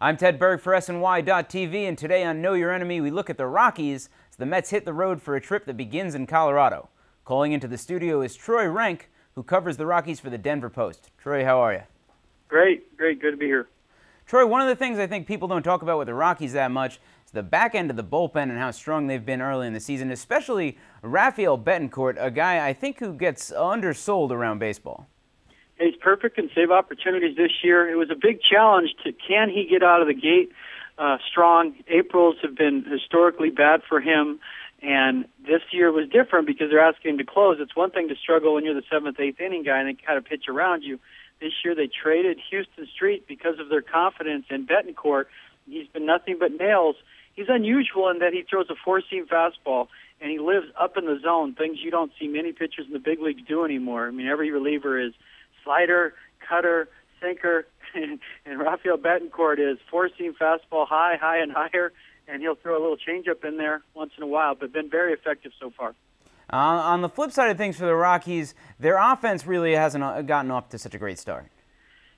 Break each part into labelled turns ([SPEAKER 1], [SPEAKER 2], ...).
[SPEAKER 1] I'm Ted Berg for SNY.TV, and today on Know Your Enemy, we look at the Rockies as the Mets hit the road for a trip that begins in Colorado. Calling into the studio is Troy Renck, who covers the Rockies for the Denver Post. Troy, how are you?
[SPEAKER 2] Great. Good to be here.
[SPEAKER 1] Troy, one of the things I think people don't talk about with the Rockies that much is the back end of the bullpen and how strong they've been early in the season, especially Betancourt, a guy I think who gets undersold around baseball.
[SPEAKER 2] He's perfect and save opportunities this year. It was a big challenge can he get out of the gate strong. Aprils have been historically bad for him, and this year was different because they're asking him to close. It's one thing to struggle when you're the seventh, eighth inning guy and they kind of pitch around you. This year they traded Houston Street because of their confidence in Betancourt. He's been nothing but nails. He's unusual in that he throws a four-seam fastball, and he lives up in the zone, things you don't see many pitchers in the big leagues do anymore. I mean, every reliever is slider, cutter, sinker, and Rafael Betancourt is four-seam fastball high and higher, and he'll throw a little changeup in there once in a while, but been very effective so far.
[SPEAKER 1] On the flip side of things for the Rockies, their offense really hasn't gotten off to such a great start.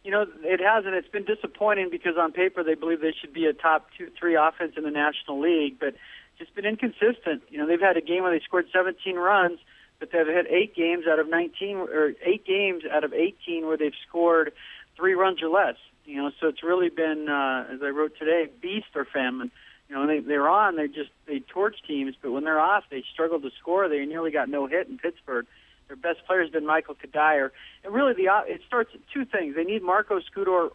[SPEAKER 2] You know, it hasn't. It's been disappointing because on paper they believe they should be a top 2-3 offense in the National League, but just been inconsistent. You know, they've had a game where they scored 17 runs, but they've had 8 games out of 19 or 8 games out of 18 where they've scored 3 runs or less. You know, so it's really been, as I wrote today, beast or famine. You know, when they're on, they torch teams, but when they're off, they struggle to score. They nearly got no hit in Pittsburgh. Their best player has been Michael Kadire. And really, it starts at 2 things. They need Marco Scudor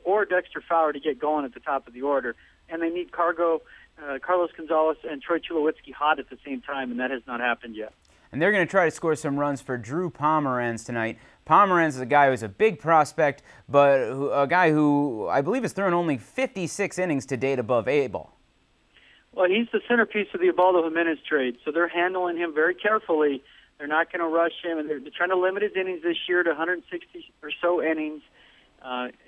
[SPEAKER 2] or Dexter Fowler to get going at the top of the order, and they need Carlos Gonzalez and Troy Tulowitzki hot at the same time, and that has not happened yet.
[SPEAKER 1] And they're going to try to score some runs for Drew Pomeranz tonight. Pomeranz is a guy who's a big prospect, but a guy who I believe has thrown only 56 innings to date above A-ball.
[SPEAKER 2] Well, he's the centerpiece of the Ubaldo Jimenez trade, so they're handling him very carefully. They're not going to rush him, and they're trying to limit his innings this year to 160 or so innings.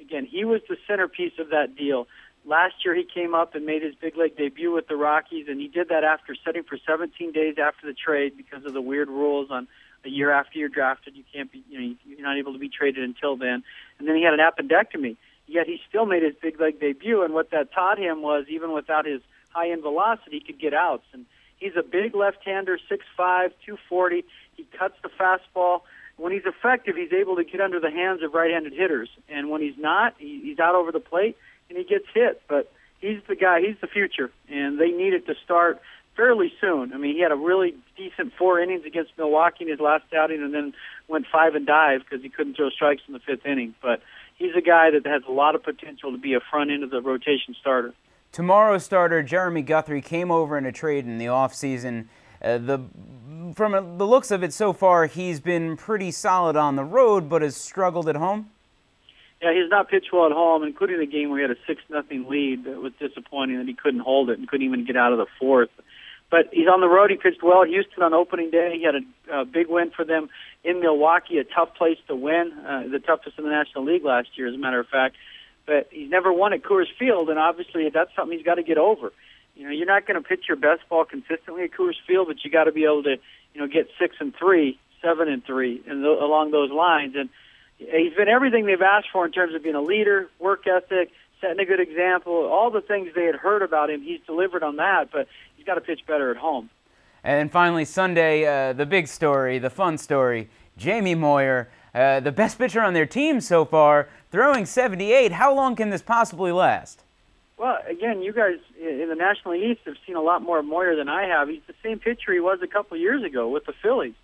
[SPEAKER 2] Again, he was the centerpiece of that deal. Last year he came up and made his big league debut with the Rockies, and he did that after sitting for 17 days after the trade because of the weird rules on a year after you're drafted. You can't be, you're not able to be traded until then. And then he had an appendectomy. Yet he still made his big league debut, and what that taught him was even without his high-end velocity, he could get outs. And he's a big left-hander, 6'5", 240. He cuts the fastball. When he's effective, he's able to get under the hands of right-handed hitters. And when he's not, he's out over the plate, and he gets hit. But he's the guy. He's the future, and they need it to start fairly soon. I mean, he had a really decent 4 innings against Milwaukee in his last outing and then went 5 and dive because he couldn't throw strikes in the 5th inning. But he's a guy that has a lot of potential to be a front end of the rotation starter.
[SPEAKER 1] Tomorrow's starter, Jeremy Guthrie, came over in a trade in the offseason. From the looks of it so far, he's been pretty solid on the road, but has struggled at home.
[SPEAKER 2] Yeah, he's not pitched well at home, including the game where he had a 6-0 lead. That was disappointing that he couldn't hold it and couldn't even get out of the 4th. But he's on the road. He pitched well at Houston on opening day. He had a big win for them in Milwaukee, a tough place to win, the toughest in the National League last year, as a matter of fact. But he's never won at Coors Field, and obviously that's something he's got to get over. You know, you're not going to pitch your best ball consistently at Coors Field, but you got to be able to, get 6-3, 7-3, and along those lines. And he's been everything they've asked for in terms of being a leader, work ethic, setting a good example, all the things they had heard about him. He's delivered on that, but he's got to pitch better at home.
[SPEAKER 1] And then finally, Sunday, the big story, the fun story, Jamie Moyer, the best pitcher on their team so far, throwing 78. How long can this possibly last?
[SPEAKER 2] Well, again, you guys in the National East have seen a lot more of Moyer than I have. He's the same pitcher he was a couple of years ago with the Phillies,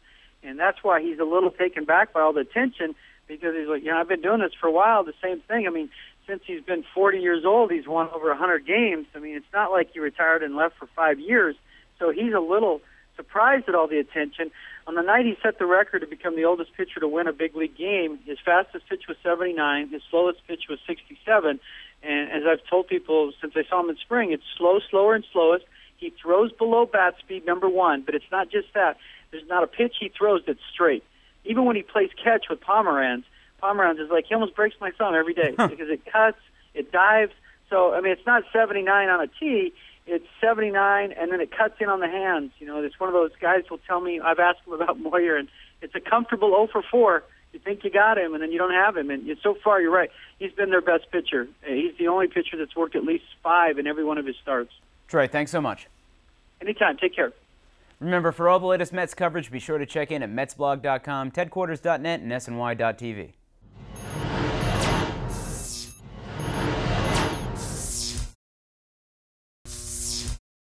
[SPEAKER 2] and that's why he's a little taken back by all the attention because he's like, I've been doing this for a while, the same thing. I mean, since he's been 40 years old, he's won over 100 games. I mean, it's not like he retired and left for 5 years, so he's a little surprised at all the attention. On the night he set the record to become the oldest pitcher to win a big league game, his fastest pitch was 79, his slowest pitch was 67, and as I've told people since I saw him in spring, it's slower and slowest. He throws below bat speed, number 1, but it's not just that. There's not a pitch he throws that's straight. Even when he plays catch with Pomeranz is like he almost breaks my thumb every day because it cuts, it dives. So, I mean, it's not 79 on a tee. It's 79, and then it cuts in on the hands. It's one of those guys will tell me, I've asked him about Moyer, and it's a comfortable 0 for 4. You think you got him, and then you don't have him. And so far, you're right. He's been their best pitcher. He's the only pitcher that's worked at least 5 in every one of his starts.
[SPEAKER 1] Troy, thanks so much.
[SPEAKER 2] Anytime. Take care.
[SPEAKER 1] Remember, for all the latest Mets coverage, be sure to check in at MetsBlog.com, TedQuarters.net, and SNY.TV.